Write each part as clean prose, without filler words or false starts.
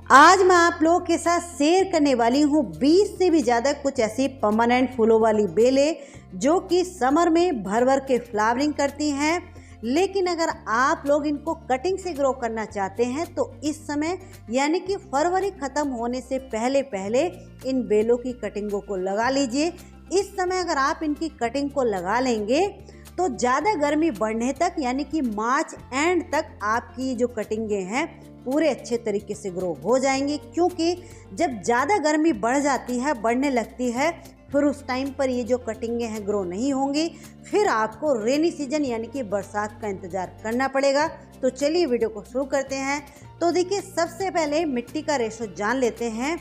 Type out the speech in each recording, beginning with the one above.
आज मैं आप लोगों के साथ शेयर करने वाली हूँ 20 से भी ज़्यादा कुछ ऐसी परमानेंट फूलों वाली बेलें जो कि समर में भर भर के फ्लावरिंग करती हैं। लेकिन अगर आप लोग इनको कटिंग से ग्रो करना चाहते हैं तो इस समय यानी कि फरवरी ख़त्म होने से पहले पहले इन बेलों की कटिंगों को लगा लीजिए। इस समय अगर आप इनकी कटिंग को लगा लेंगे तो ज़्यादा गर्मी बढ़ने तक यानी कि मार्च एंड तक आपकी जो कटिंगें हैं पूरे अच्छे तरीके से ग्रो हो जाएंगी। क्योंकि जब ज़्यादा गर्मी बढ़ जाती है, बढ़ने लगती है, फिर उस टाइम पर ये जो कटिंगें हैं ग्रो नहीं होंगी। फिर आपको रेनी सीजन यानी कि बरसात का इंतज़ार करना पड़ेगा। तो चलिए वीडियो को शुरू करते हैं। तो देखिए, सबसे पहले मिट्टी का रेशो जान लेते हैं।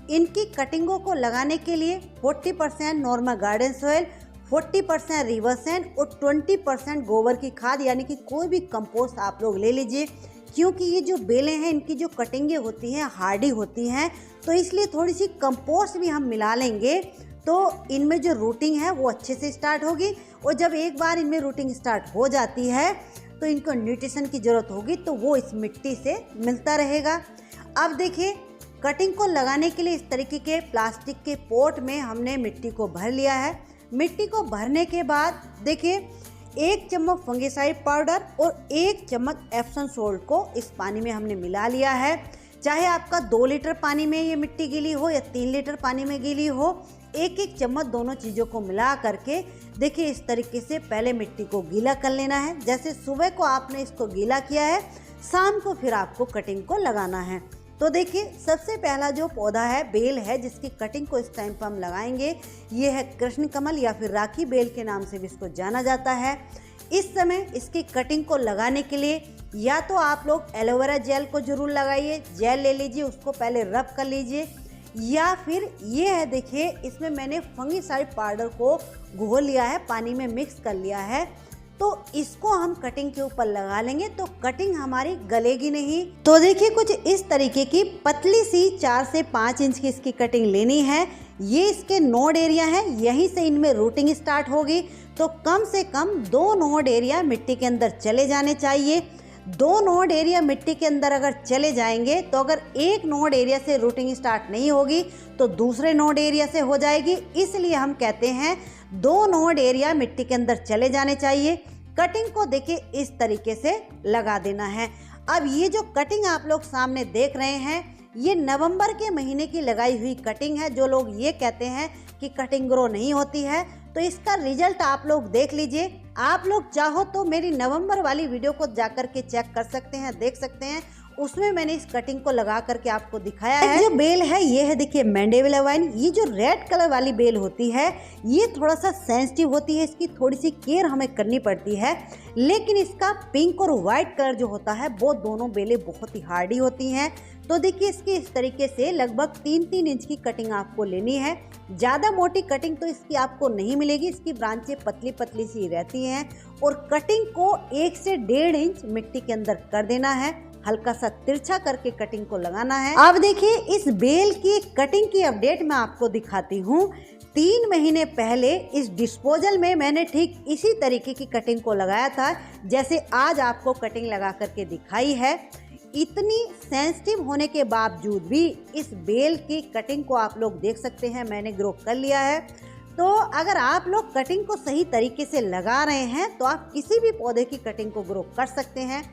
इनकी कटिंगों को लगाने के लिए 40% normal garden soil, 40% river sand और 20% गोबर की खाद यानी कि कोई भी कंपोस्ट आप लोग ले लीजिए। क्योंकि ये जो बेलें हैं इनकी जो कटिंगें होती हैं हार्डी होती हैं, तो इसलिए थोड़ी सी कंपोस्ट भी हम मिला लेंगे तो इनमें जो रूटिंग है वो अच्छे से स्टार्ट होगी। और जब एक बार इनमें रूटिंग स्टार्ट हो जाती है तो इनको न्यूट्रिशन की ज़रूरत होगी तो वो इस मिट्टी से मिलता रहेगा। अब देखिए, कटिंग को लगाने के लिए इस तरीके के प्लास्टिक के पॉट में हमने मिट्टी को भर लिया है। मिट्टी को भरने के बाद देखिए, 1 चम्मच फंगिसाइड पाउडर और 1 चम्मच एप्सम सोल्ट को इस पानी में हमने मिला लिया है। चाहे आपका 2 लीटर पानी में ये मिट्टी गीली हो या 3 लीटर पानी में गीली हो, 1-1 चम्मच दोनों चीज़ों को मिला करके देखिए इस तरीके से पहले मिट्टी को गीला कर लेना है। जैसे सुबह को आपने इसको गीला किया है, शाम को फिर आपको कटिंग को लगाना है। तो देखिए, सबसे पहला जो पौधा है, बेल है, जिसकी कटिंग को इस टाइम पर हम लगाएंगे, ये है कृष्ण कमल या फिर राखी बेल के नाम से भी इसको जाना जाता है। इस समय इसकी कटिंग को लगाने के लिए या तो आप लोग एलोवेरा जेल को जरूर लगाइए, जेल ले लीजिए, उसको पहले रब कर लीजिए, या फिर ये है देखिए, इसमें मैंने फंगिसाइड पाउडर को घोल लिया है, पानी में मिक्स कर लिया है। तो इसको हम कटिंग के ऊपर लगा लेंगे तो कटिंग हमारी गलेगी नहीं। तो देखिए, कुछ इस तरीके की पतली सी 4 से 5 इंच की इसकी कटिंग लेनी है। ये इसके नोड एरिया है, यहीं से इनमें रूटिंग स्टार्ट होगी। तो कम से कम 2 नोड एरिया मिट्टी के अंदर चले जाने चाहिए। 2 नोड एरिया मिट्टी के अंदर अगर चले जाएंगे तो अगर एक नोड एरिया से रूटिंग स्टार्ट नहीं होगी तो दूसरे नोड एरिया से हो जाएगी। इसलिए हम कहते हैं 2 नोड एरिया मिट्टी के अंदर चले जाने चाहिए। कटिंग को देखिए इस तरीके से लगा देना है। अब ये जो कटिंग आप लोग सामने देख रहे हैं, ये नवंबर के महीने की लगाई हुई कटिंग है। जो लोग ये कहते हैं कि कटिंग ग्रो नहीं होती है, तो इसका रिजल्ट आप लोग देख लीजिए। आप लोग चाहो तो मेरी नवंबर वाली वीडियो को जाकर के चेक कर सकते हैं, देख सकते हैं। उसमें मैंने इस कटिंग को लगा करके आपको दिखाया है। जो बेल है ये है देखिए मैंडेविला वाइन। ये जो रेड कलर वाली बेल होती है ये थोड़ा सा सेंसिटिव होती है, इसकी थोड़ी सी केयर हमें करनी पड़ती है। लेकिन इसका पिंक और वाइट कलर जो होता है वो दोनों बेलें बहुत ही हार्डी होती हैं। तो देखिए, इसकी इस तरीके से लगभग 3-3 इंच की कटिंग आपको लेनी है। ज़्यादा मोटी कटिंग तो इसकी आपको नहीं मिलेगी, इसकी ब्रांचें पतली पतली सी रहती हैं। और कटिंग को 1 से 1.5 इंच मिट्टी के अंदर कर देना है, हल्का सा तिरछा करके कटिंग को लगाना है। अब देखिए, इस बेल की कटिंग की अपडेट मैं आपको दिखाती हूँ। 3 महीने पहले इस डिस्पोजल में मैंने ठीक इसी तरीके की कटिंग को लगाया था जैसे आज आपको कटिंग लगा करके दिखाई है। इतनी सेंसिटिव होने के बावजूद भी इस बेल की कटिंग को आप लोग देख सकते हैं मैंने ग्रो कर लिया है। तो अगर आप लोग कटिंग को सही तरीके से लगा रहे हैं तो आप किसी भी पौधे की कटिंग को ग्रो कर सकते हैं।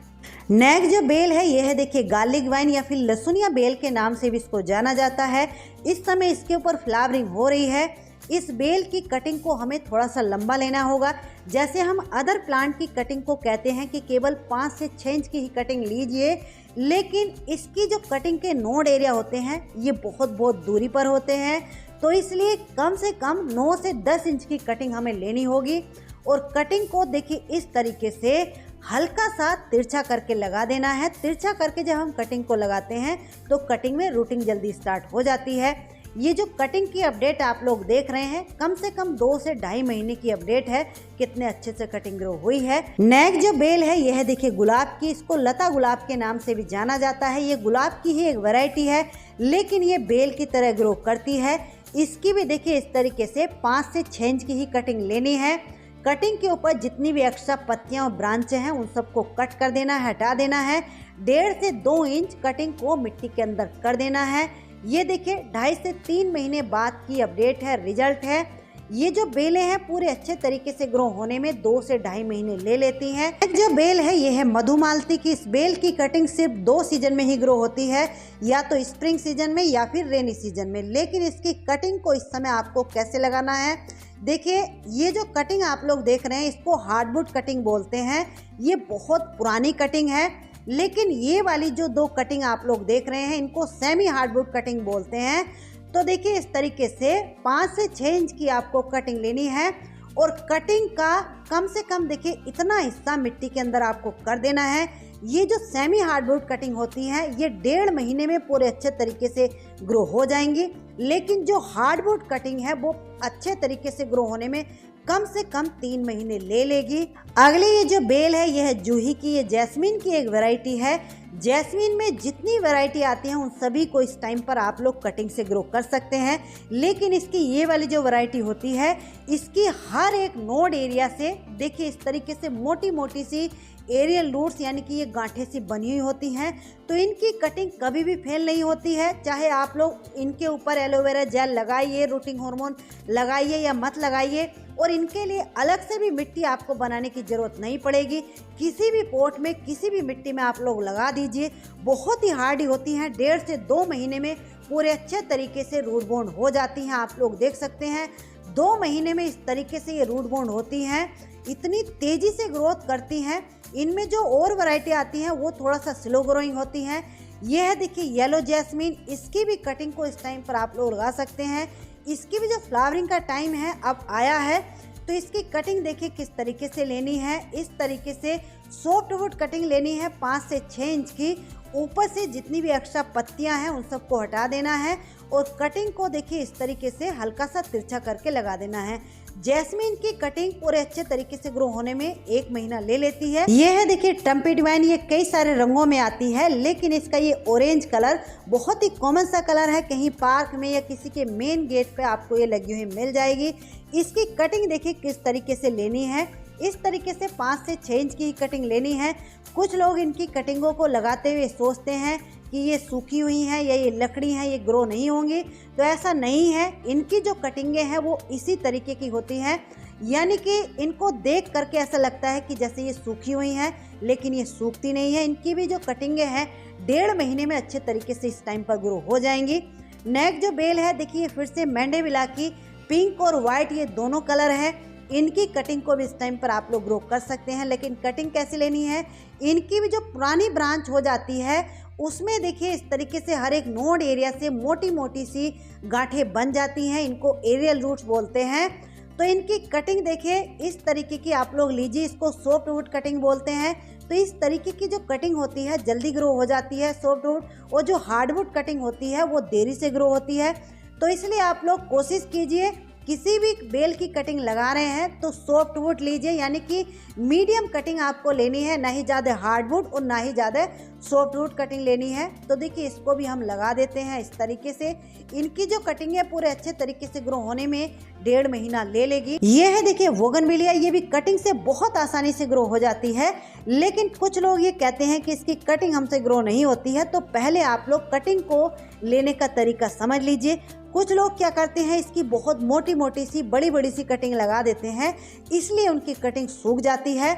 नेक्स्ट जो बेल है ये है देखिए गार्लिक वाइन या फिर लहसुनिया बेल के नाम से भी इसको जाना जाता है। इस समय इसके ऊपर फ्लावरिंग हो रही है। इस बेल की कटिंग को हमें थोड़ा सा लंबा लेना होगा। जैसे हम अदर प्लांट की कटिंग को कहते हैं कि केवल 5 से 6 इंच की ही कटिंग लीजिए, लेकिन इसकी जो कटिंग के नोड एरिया होते हैं ये बहुत दूरी पर होते हैं। तो इसलिए कम से कम 9 से 10 इंच की कटिंग हमें लेनी होगी। और कटिंग को देखिए इस तरीके से हल्का सा तिरछा करके लगा देना है। तिरछा करके जब हम कटिंग को लगाते हैं तो कटिंग में रूटिंग जल्दी स्टार्ट हो जाती है। ये जो कटिंग की अपडेट आप लोग देख रहे हैं कम से कम 2 से 2.5 महीने की अपडेट है, कितने अच्छे से कटिंग ग्रो हुई है। नेक्स्ट जो बेल है यह है देखिए गुलाब की। इसको लता गुलाब के नाम से भी जाना जाता है। ये गुलाब की ही एक वैरायटी है, लेकिन ये बेल की तरह ग्रो करती है। इसकी भी देखिए इस तरीके से 5 से 6 इंच की ही कटिंग लेनी है। कटिंग के ऊपर जितनी भी एक्स्ट्रा पत्तियां और ब्रांचें हैं उन सबको कट कर देना है, हटा देना है। 1.5 से 2 इंच कटिंग को मिट्टी के अंदर कर देना है। ये देखिए 2.5 से 3 महीने बाद की अपडेट है, रिजल्ट है। ये जो बेलें हैं पूरे अच्छे तरीके से ग्रो होने में 2 से 2.5 महीने ले लेती हैं। एक जो बेल है ये है मधुमालती की। इस बेल की कटिंग सिर्फ 2 सीजन में ही ग्रो होती है, या तो स्प्रिंग सीजन में या फिर रेनी सीजन में। लेकिन इसकी कटिंग को इस समय आपको कैसे लगाना है, देखिए ये जो कटिंग आप लोग देख रहे हैं इसको हार्डवुड कटिंग बोलते हैं। ये बहुत पुरानी कटिंग है, लेकिन ये वाली जो 2 कटिंग आप लोग देख रहे हैं इनको सेमी हार्डवुड कटिंग बोलते हैं। तो देखिए इस तरीके से 5 से 6 इंच की आपको कटिंग लेनी है और कटिंग का कम से कम देखिए इतना हिस्सा मिट्टी के अंदर आपको कर देना है। ये जो सेमी हार्डवुड कटिंग होती है ये 1.5 महीने में पूरे अच्छे तरीके से ग्रो हो जाएंगी, लेकिन जो हार्डवुड कटिंग है वो अच्छे तरीके से ग्रो होने में कम से कम 3 महीने ले लेगी। अगली ये जो बेल है ये है जूही की। ये जैस्मीन की एक वैरायटी है। जैस्मीन में जितनी वैरायटी आती है उन सभी को इस टाइम पर आप लोग कटिंग से ग्रो कर सकते हैं, लेकिन इसकी ये वाली जो वैरायटी होती है इसकी हर एक नोड एरिया से देखिए इस तरीके से मोटी मोटी सी एरियल रूट्स यानी कि ये गांठें सी बनी हुई होती हैं। तो इनकी कटिंग कभी भी फेल नहीं होती है, चाहे आप लोग इनके ऊपर एलोवेरा जेल लगाइए, रूटिंग हार्मोन लगाइए या मत लगाइए, और इनके लिए अलग से भी मिट्टी आपको बनाने की ज़रूरत नहीं पड़ेगी। किसी भी पॉट में किसी भी मिट्टी में आप लोग लगा दीजिए, बहुत ही हार्डी होती हैं। 1.5 से 2 महीने में पूरे अच्छे तरीके से रूट बॉन्ड हो जाती हैं। आप लोग देख सकते हैं 2 महीने में इस तरीके से ये रूट बॉन्ड होती हैं, इतनी तेज़ी से ग्रोथ करती हैं। इनमें जो और वैरायटी आती हैं वो थोड़ा सा स्लो ग्रोइंग होती हैं। ये है देखिए येलो जैस्मीन, इसकी भी कटिंग को इस टाइम पर आप लोग लगा सकते हैं। इसकी भी जो फ्लावरिंग का टाइम है अब आया है, तो इसकी कटिंग देखिए किस तरीके से लेनी है। इस तरीके से सॉफ्टवुड कटिंग लेनी है 5 से 6 इंच की। ऊपर से जितनी भी एक्स्ट्रा पत्तियां हैं उन सबको हटा देना है और कटिंग को देखिए इस तरीके से हल्का सा तिरछा करके लगा देना है। जैस्मीन की कटिंग पूरे अच्छे तरीके से ग्रो होने में 1 महीना ले लेती है। ये है देखिए टम्पी डिवाइन। ये कई सारे रंगों में आती है, लेकिन इसका ये ऑरेंज कलर बहुत ही कॉमन सा कलर है। कहीं पार्क में या किसी के मेन गेट पे आपको ये लगी हुई मिल जाएगी। इसकी कटिंग देखिए किस तरीके से लेनी है। इस तरीके से 5 से 6 इंच की कटिंग लेनी है। कुछ लोग इनकी कटिंगों को लगाते हुए सोचते हैं कि ये सूखी हुई हैं या ये लकड़ी हैं, ये ग्रो नहीं होंगी, तो ऐसा नहीं है। इनकी जो कटिंगें हैं वो इसी तरीके की होती हैं, यानी कि इनको देख करके ऐसा लगता है कि जैसे ये सूखी हुई हैं, लेकिन ये सूखती नहीं है। इनकी भी जो कटिंगें हैं 1.5 महीने में अच्छे तरीके से इस टाइम पर ग्रो हो जाएंगी। नेक्स्ट जो बेल है देखिए फिर से मैंडेविला की। पिंक और वाइट ये दोनों कलर है। इनकी कटिंग को भी इस टाइम पर आप लोग ग्रो कर सकते हैं, लेकिन कटिंग कैसे लेनी है, इनकी भी जो पुरानी ब्रांच हो जाती है उसमें देखिए इस तरीके से हर एक नोड एरिया से मोटी मोटी सी गांठें बन जाती हैं। इनको एरियल रूट्स बोलते हैं। तो इनकी कटिंग देखिए इस तरीके की आप लोग लीजिए, इसको सॉफ्टवुड कटिंग बोलते हैं। तो इस तरीके की जो कटिंग होती है जल्दी ग्रो हो जाती है सॉफ्टवुड, और जो हार्डवुड कटिंग होती है वो देरी से ग्रो होती है। तो इसलिए आप लोग कोशिश कीजिए किसी भी बेल की कटिंग लगा रहे हैं तो सॉफ्टवुड लीजिए, यानी कि मीडियम कटिंग आपको लेनी है, ना ही ज़्यादा हार्डवुड और ना ही ज़्यादा सॉफ्टवुड कटिंग लेनी है। तो देखिए इसको भी हम लगा देते हैं इस तरीके से। इनकी जो कटिंग है पूरे अच्छे तरीके से ग्रो होने में 1.5 महीना ले लेगी। ये है देखिए बोगनविलिया। ये भी कटिंग से बहुत आसानी से ग्रो हो जाती है, लेकिन कुछ लोग ये कहते हैं कि इसकी कटिंग हमसे ग्रो नहीं होती है। तो पहले आप लोग कटिंग को लेने का तरीका समझ लीजिए। कुछ लोग क्या करते हैं, इसकी बहुत मोटी मोटी सी बड़ी बड़ी सी कटिंग लगा देते हैं, इसलिए उनकी कटिंग सूख जाती है।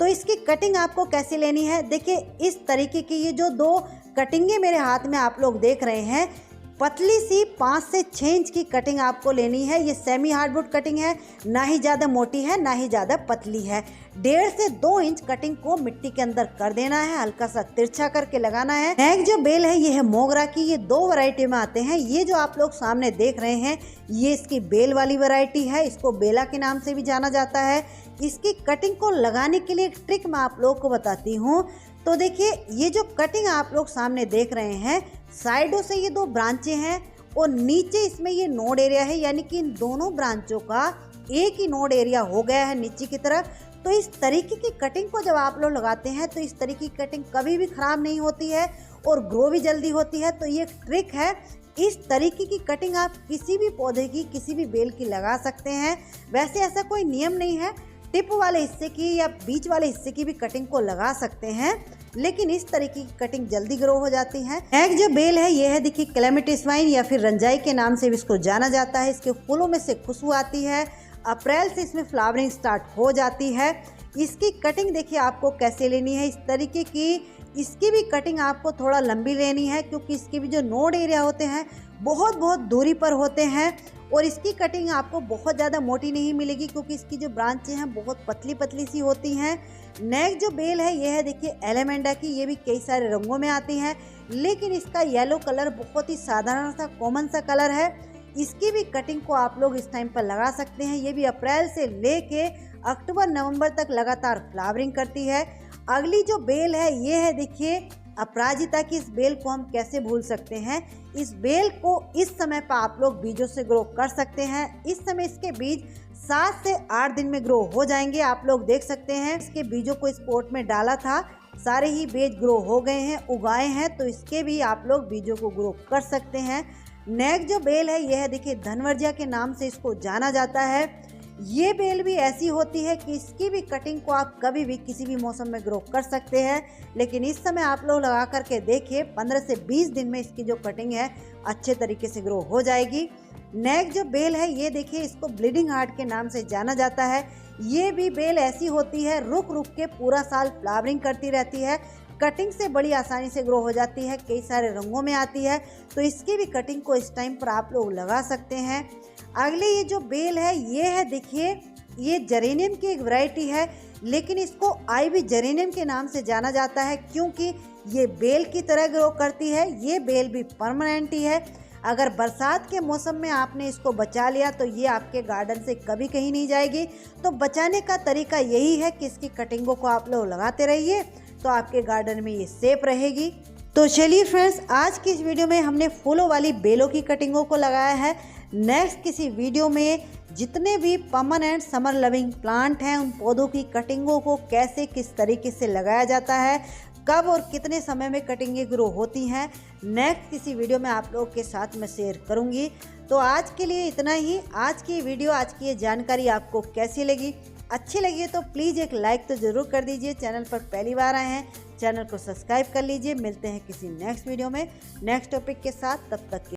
तो इसकी कटिंग आपको कैसे लेनी है, देखिए इस तरीके की ये जो 2 कटिंगें मेरे हाथ में आप लोग देख रहे हैं, पतली सी 5 से 6 इंच की कटिंग आपको लेनी है। ये सेमी हार्डवुड कटिंग है, ना ही ज़्यादा मोटी है ना ही ज़्यादा पतली है। 1.5 से 2 इंच कटिंग को मिट्टी के अंदर कर देना है, हल्का सा तिरछा करके लगाना है। नेक्स्ट जो बेल है ये है मोगरा की। ये 2 वैरायटी में आते हैं। ये जो आप लोग सामने देख रहे हैं ये इसकी बेल वाली वैरायटी है, इसको बेला के नाम से भी जाना जाता है। इसकी कटिंग को लगाने के लिए एक ट्रिक मैं आप लोग को बताती हूँ। तो देखिए ये जो कटिंग आप लोग सामने देख रहे हैं, साइडों से ये 2 ब्रांचें हैं और नीचे इसमें ये नोड एरिया है, यानी कि इन दोनों ब्रांचों का एक ही नोड एरिया हो गया है नीचे की तरफ। तो इस तरीके की कटिंग को जब आप लोग लगाते हैं तो इस तरीके की कटिंग कभी भी ख़राब नहीं होती है और ग्रो भी जल्दी होती है। तो ये ट्रिक है। इस तरीके की कटिंग आप किसी भी पौधे की, किसी भी बेल की लगा सकते हैं। वैसे ऐसा कोई नियम नहीं है, टिप वाले हिस्से की या बीच वाले हिस्से की भी कटिंग को लगा सकते हैं। लेकिन इस तरीके की कटिंग जल्दी ग्रो हो जाती है। नेक्स्ट जो बेल है ये है देखिए क्लेमेटिस वाइन या फिर रंजाई के नाम से भी इसको जाना जाता है। इसके फूलों में से खुशबू आती है, अप्रैल से इसमें फ्लावरिंग स्टार्ट हो जाती है। इसकी कटिंग देखिए आपको कैसे लेनी है, इस तरीके की इसकी भी कटिंग आपको थोड़ा लंबी लेनी है, क्योंकि इसके भी जो नोड एरिया होते हैं बहुत दूरी पर होते हैं और इसकी कटिंग आपको बहुत ज़्यादा मोटी नहीं मिलेगी, क्योंकि इसकी जो ब्रांचें हैं बहुत पतली सी होती हैं। नेक्स्ट जो बेल है ये है देखिए एलेमेंडा की, ये भी कई सारे रंगों में आती है, लेकिन इसका येलो कलर बहुत ही साधारण सा कॉमन सा कलर है। इसकी भी कटिंग को आप लोग इस टाइम पर लगा सकते हैं। ये भी अप्रैल से लेके अक्टूबर नवंबर तक लगातार फ्लावरिंग करती है। अगली जो बेल है ये है देखिए अपराजिता की। इस बेल को हम कैसे भूल सकते हैं। इस बेल को इस समय पर आप लोग बीजों से ग्रो कर सकते हैं। इस समय इसके बीज 7 से 8 दिन में ग्रो हो जाएंगे। आप लोग देख सकते हैं इसके बीजों को इस पॉट में डाला था, सारे ही बीज ग्रो हो गए हैं, उगाए हैं, तो इसके भी आप लोग बीजों को ग्रो कर सकते हैं। नेक्स्ट जो बेल है यह है देखिए धनवर्जिया के नाम से इसको जाना जाता है। ये बेल भी ऐसी होती है कि इसकी भी कटिंग को आप कभी भी किसी भी मौसम में ग्रो कर सकते हैं, लेकिन इस समय आप लोग लगा करके देखिए 15 से 20 दिन में इसकी जो कटिंग है अच्छे तरीके से ग्रो हो जाएगी। नेक्स्ट जो बेल है ये देखिए इसको ब्लीडिंग हार्ट के नाम से जाना जाता है। ये भी बेल ऐसी होती है रुक के पूरा साल फ्लावरिंग करती रहती है, कटिंग से बड़ी आसानी से ग्रो हो जाती है, कई सारे रंगों में आती है, तो इसकी भी कटिंग को इस टाइम पर आप लोग लगा सकते हैं। अगले ये जो बेल है ये है देखिए ये जेरेनियम की एक वैरायटी है, लेकिन इसको आईवी जेरेनियम के नाम से जाना जाता है, क्योंकि ये बेल की तरह ग्रो करती है। ये बेल भी परमानेंट ही है। अगर बरसात के मौसम में आपने इसको बचा लिया तो ये आपके गार्डन से कभी कहीं नहीं जाएगी। तो बचाने का तरीका यही है कि इसकी कटिंगों को आप लोग लगाते रहिए, तो आपके गार्डन में ये सेफ रहेगी। तो चलिए फ्रेंड्स, आज की इस वीडियो में हमने फूलों वाली बेलों की कटिंगों को लगाया है। नेक्स्ट किसी वीडियो में जितने भी परमानेंट समर लविंग प्लांट हैं उन पौधों की कटिंगों को कैसे किस तरीके से लगाया जाता है, कब और कितने समय में कटिंगें ग्रो होती हैं, नेक्स्ट किसी वीडियो में आप लोगों के साथ मैं शेयर करूंगी। तो आज के लिए इतना ही। आज की वीडियो, आज की ये जानकारी आपको कैसी लगी? अच्छी लगी तो प्लीज़ एक लाइक तो ज़रूर कर दीजिए। चैनल पर पहली बार आए हैं चैनल को सब्सक्राइब कर लीजिए। मिलते हैं किसी नेक्स्ट वीडियो में नेक्स्ट टॉपिक के साथ, तब तक के